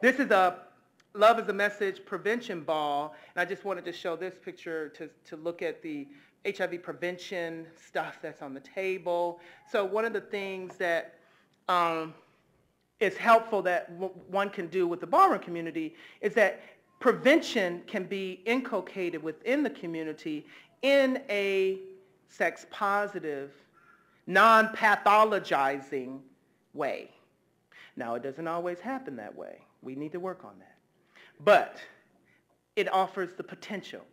This is a Love is a Message prevention ball, and I just wanted to show this picture to look at the HIV prevention stuff that's on the table. So one of the things that is helpful that one can do with the ballroom community is that prevention can be inculcated within the community in a sex positive, non-pathologizing way. Now, it doesn't always happen that way. We need to work on that. But it offers the potential.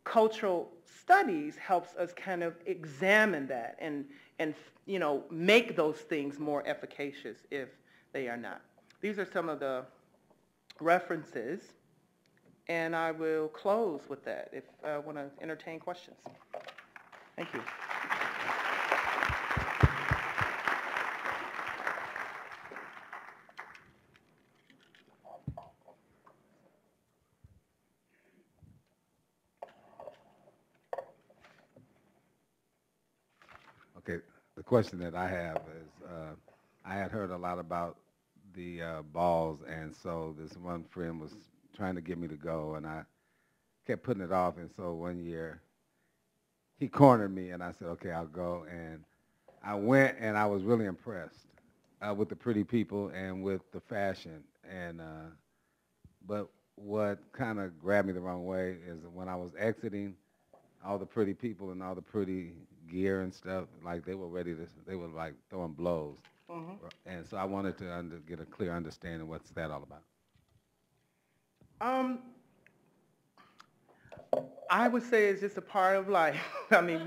Cultural studies helps us kind of examine that and make those things more efficacious if they are not. These are some of the references, and I will close with that if I want to entertain questions. Thank you. Okay, the question that I have is, I had heard a lot about the balls, and so this one friend was trying to get me to go, and I kept putting it off, and so one year he cornered me, and I said, okay, I'll go, and I went, and I was really impressed with the pretty people and with the fashion, and but what kind of grabbed me the wrong way is when I was exiting, all the pretty people and all the pretty gear and stuff, like they were like throwing blows. Mm-hmm. And so I wanted to get a clear understanding what's that all about. I would say it's just a part of life. I mean,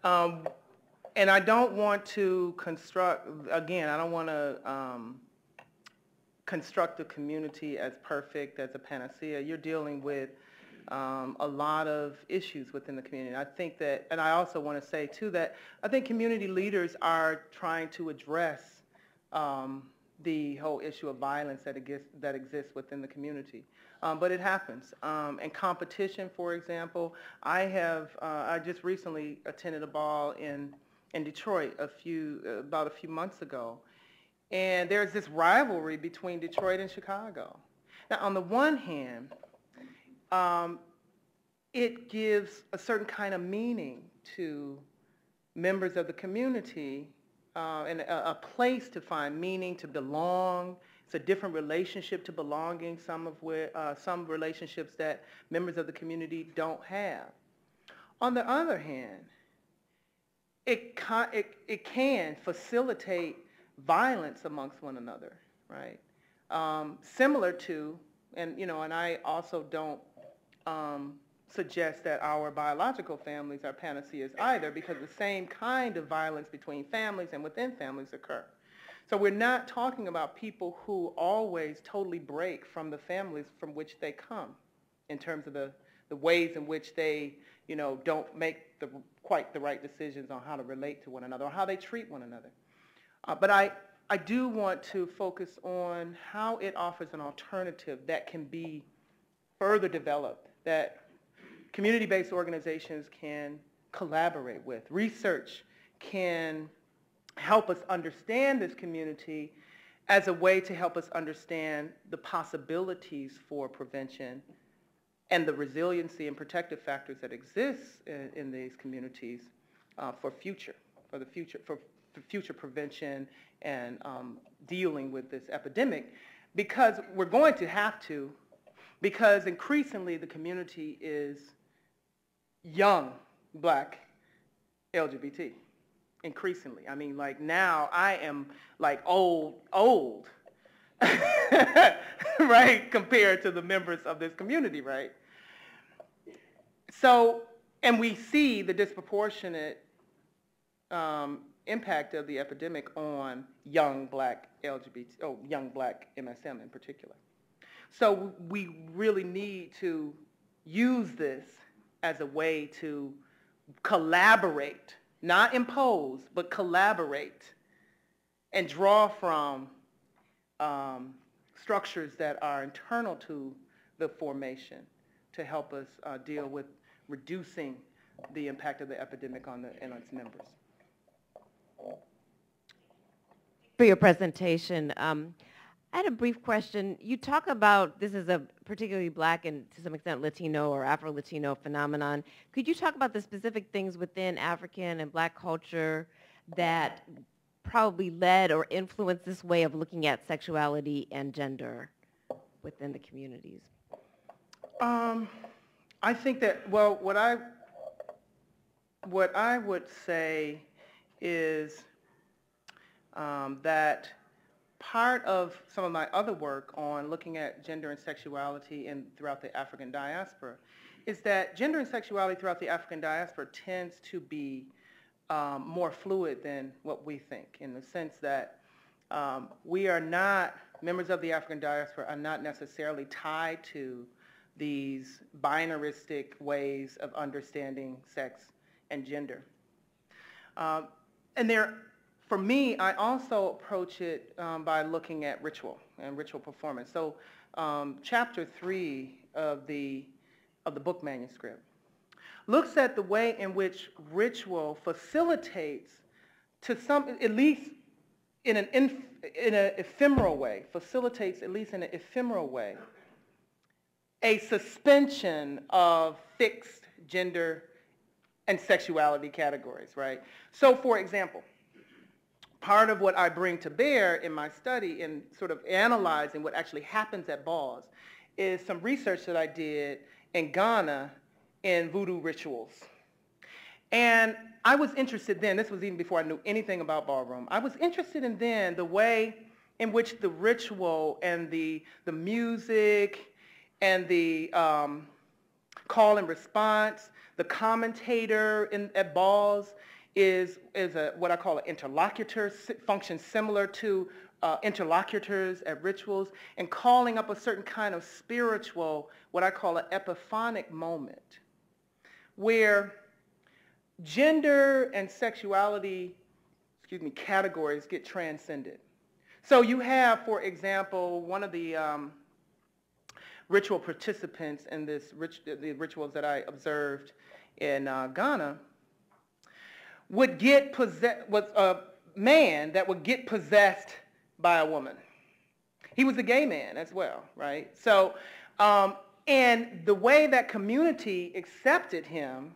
and I don't want to construct, again, I don't want to construct a community as perfect, as a panacea. You're dealing with a lot of issues within the community. I think that, and I also want to say too that I think community leaders are trying to address the whole issue of violence that exists within the community. But it happens. And competition, for example, I just recently attended a ball in Detroit about a few months ago. And there's this rivalry between Detroit and Chicago. Now, on the one hand, it gives a certain kind of meaning to members of the community and a place to find meaning, to belong. It's a different relationship to belonging, some relationships that members of the community don't have. On the other hand, it can facilitate violence amongst one another, right? Similar to, and I also don't suggest that our biological families are panaceas either, because the same kind of violence between families and within families occur. So we're not talking about people who always totally break from the families from which they come in terms of the ways in which they, don't make quite the right decisions on how to relate to one another or how they treat one another. But I do want to focus on how it offers an alternative that can be further developed, that community-based organizations can collaborate with. Research can help us understand this community as a way to help us understand the possibilities for prevention and the resiliency and protective factors that exist in these communities for future prevention and dealing with this epidemic, because we're going to have to, because increasingly the community is young Black LGBT. Increasingly. I mean, like now I am like old, right, compared to the members of this community, right? So, and we see the disproportionate impact of the epidemic on young Black young Black MSM in particular. So we really need to use this as a way to collaborate, not impose, but collaborate and draw from structures that are internal to the formation to help us deal with reducing the impact of the epidemic on its members. For your presentation, I had a brief question. You talk about this is a particularly Black and to some extent Latino or Afro-Latino phenomenon. Could you talk about the specific things within African and Black culture that probably led or influenced this way of looking at sexuality and gender within the communities? I think that, well, what I would say is that part of some of my other work on looking at gender and sexuality throughout the African diaspora is that gender and sexuality throughout the African diaspora tends to be more fluid than what we think, in the sense that we are not, members of the African diaspora are not necessarily tied to these binaristic ways of understanding sex and gender. And for me, I also approach it by looking at ritual and ritual performance. So chapter 3 of the book manuscript looks at the way in which ritual facilitates, to some, at least in an ephemeral way, a suspension of fixed gender and sexuality categories, right? So for example, part of what I bring to bear in my study in sort of analyzing what actually happens at balls is some research that I did in Ghana in voodoo rituals. And I was interested then, this was even before I knew anything about ballroom, I was interested in then the way in which the ritual and the music and the call and response, the commentator at balls is what I call an interlocutor, functions similar to interlocutors at rituals, and calling up a certain kind of spiritual, what I call an epiphanic moment, where gender and sexuality, categories get transcended. So you have, for example, one of the ritual participants in the rituals that I observed in Ghana would get possessed, was a man that would get possessed by a woman. He was a gay man as well, right? So, and the way that community accepted him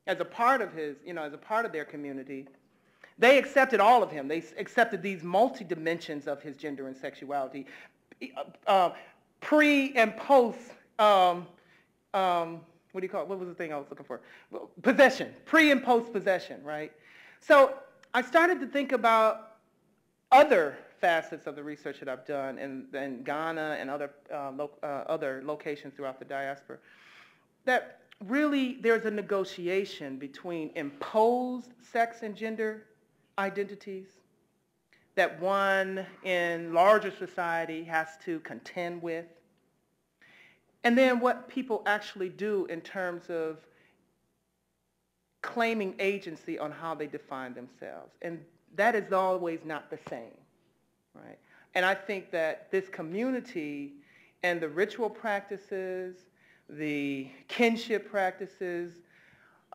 as a part of as a part of their community, they accepted all of him. They accepted these multi-dimensions of his gender and sexuality, pre and post, what do you call it? What was the thing I was looking for? Possession, pre and post possession, right? So I started to think about other facets of the research that I've done in Ghana and other locations throughout the diaspora, that really there's a negotiation between imposed sex and gender identities that one in larger society has to contend with, and then what people actually do in terms of claiming agency on how they define themselves. And that is always not the same, right? And I think that this community and the ritual practices, the kinship practices,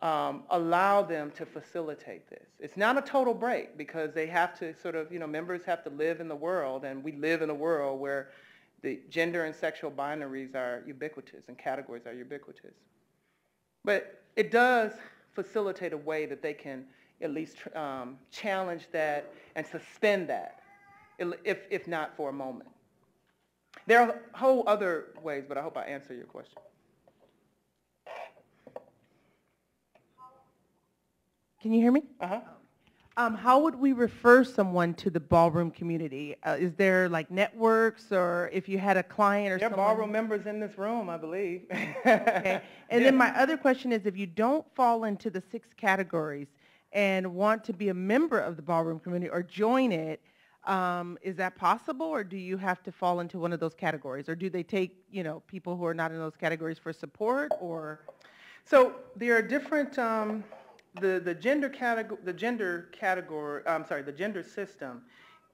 allow them to facilitate this. It's not a total break, because they have to sort of, members have to live in the world, and we live in a world where the gender and sexual binaries are ubiquitous and categories are ubiquitous. But it does facilitate a way that they can at least challenge that and suspend that, if not for a moment. There are whole other ways, but I hope I answer your question. Can you hear me? Uh-huh. How would we refer someone to the ballroom community? Is there like networks, or if you had a client or There are someone? ballroom members in this room, I believe. Okay. And then my other question is, if you don't fall into the 6 categories and want to be a member of the ballroom community or join it, is that possible, or do you have to fall into one of those categories? Or do they take, people who are not in those categories for support, or? So there are different, the gender system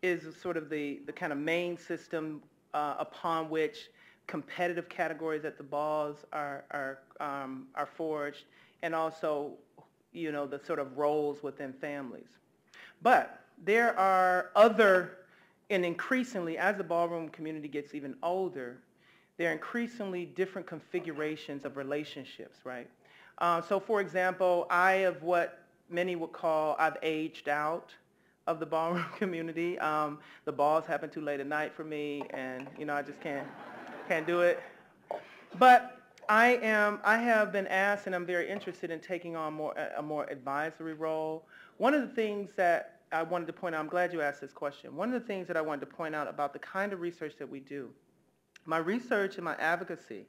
is sort of the kind of main system upon which competitive categories at the balls are forged, and also, the sort of roles within families. But there are other and increasingly, as the ballroom community gets even older, there are increasingly different configurations of relationships, right? So for example, I have what many would call, I've aged out of the ballroom community. The balls happen too late at night for me, and I just can't do it. But I have been asked, and I'm very interested in taking on a more advisory role. One of the things that I wanted to point out, I'm glad you asked this question. One of the things that I wanted to point out about the kind of research that we do, my research and my advocacy,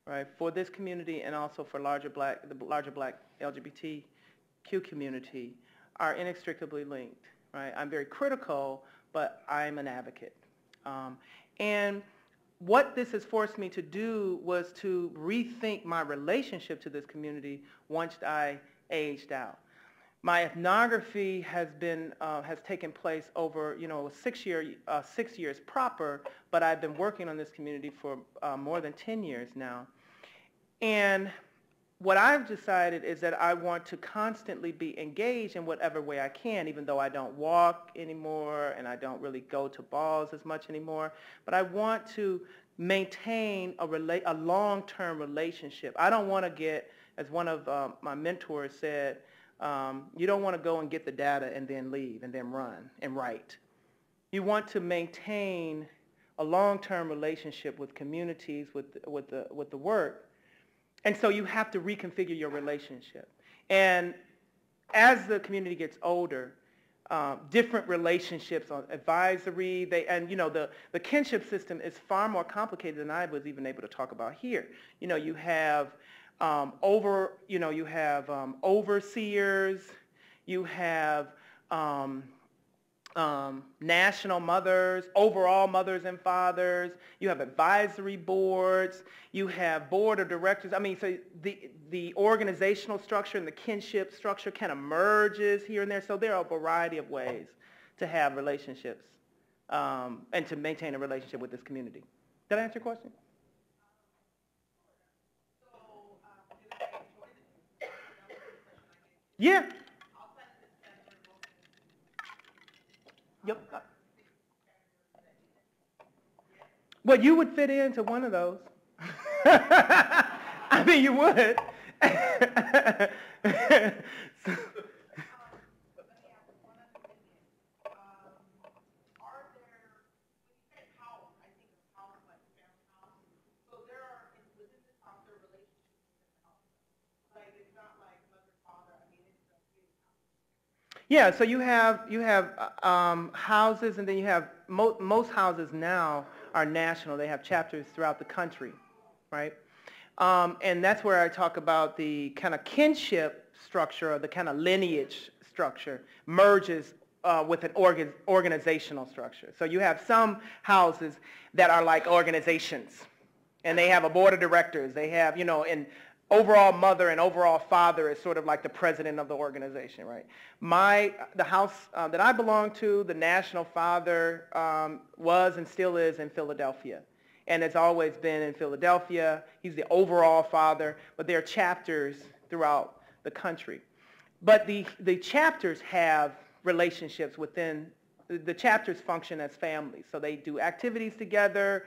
right, for this community and also for the larger black LGBTQ community are inextricably linked, right? I'm very critical, but I'm an advocate. And what this has forced me to do was to rethink my relationship to this community once I aged out. My ethnography has taken place over 6 years proper, but I've been working on this community for more than 10 years now. And what I've decided is that I want to constantly be engaged in whatever way I can, even though I don't walk anymore and I don't really go to balls as much anymore. But I want to maintain a long-term relationship. I don't want to get, as one of my mentors said, you don't want to go and get the data and then leave and then run and write. You want to maintain a long-term relationship with communities, with the work. And so you have to reconfigure your relationship. And as the community gets older, different relationships on advisory, the kinship system is far more complicated than I was even able to talk about here. You have overseers, you have national mothers, overall mothers and fathers, you have advisory boards, you have board of directors. I mean, so the organizational structure and the kinship structure kind of merges here and there. So there are a variety of ways to have relationships and to maintain a relationship with this community. Did I answer your question? Yeah. Yep. Well, you would fit into one of those. I mean, you would. So, yeah, so you have houses, and then you have most houses now are national. They have chapters throughout the country, right? And that's where I talk about the kind of kinship structure or the kind of lineage structure merges with an organizational structure. So you have some houses that are like organizations, and they have a board of directors. They have, and overall mother and overall father is sort of like the president of the organization, right? The house that I belong to, the national father was and still is in Philadelphia, and has always been in Philadelphia. He's the overall father, but there are chapters throughout the country. But the chapters have relationships within, the chapters function as families. So they do activities together,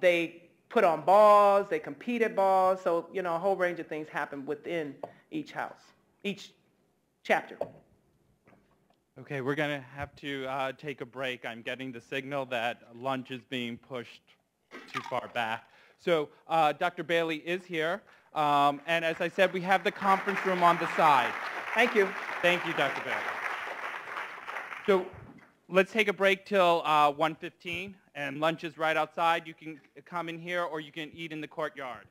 they put on balls, they compete at balls, so a whole range of things happen within each house, each chapter. Okay, we're going to have to take a break. I'm getting the signal that lunch is being pushed too far back. So Dr. Bailey is here, and as I said, we have the conference room on the side. Thank you. Thank you, Dr. Bailey. So let's take a break till 1:15, and lunch is right outside. You can come in here or you can eat in the courtyard.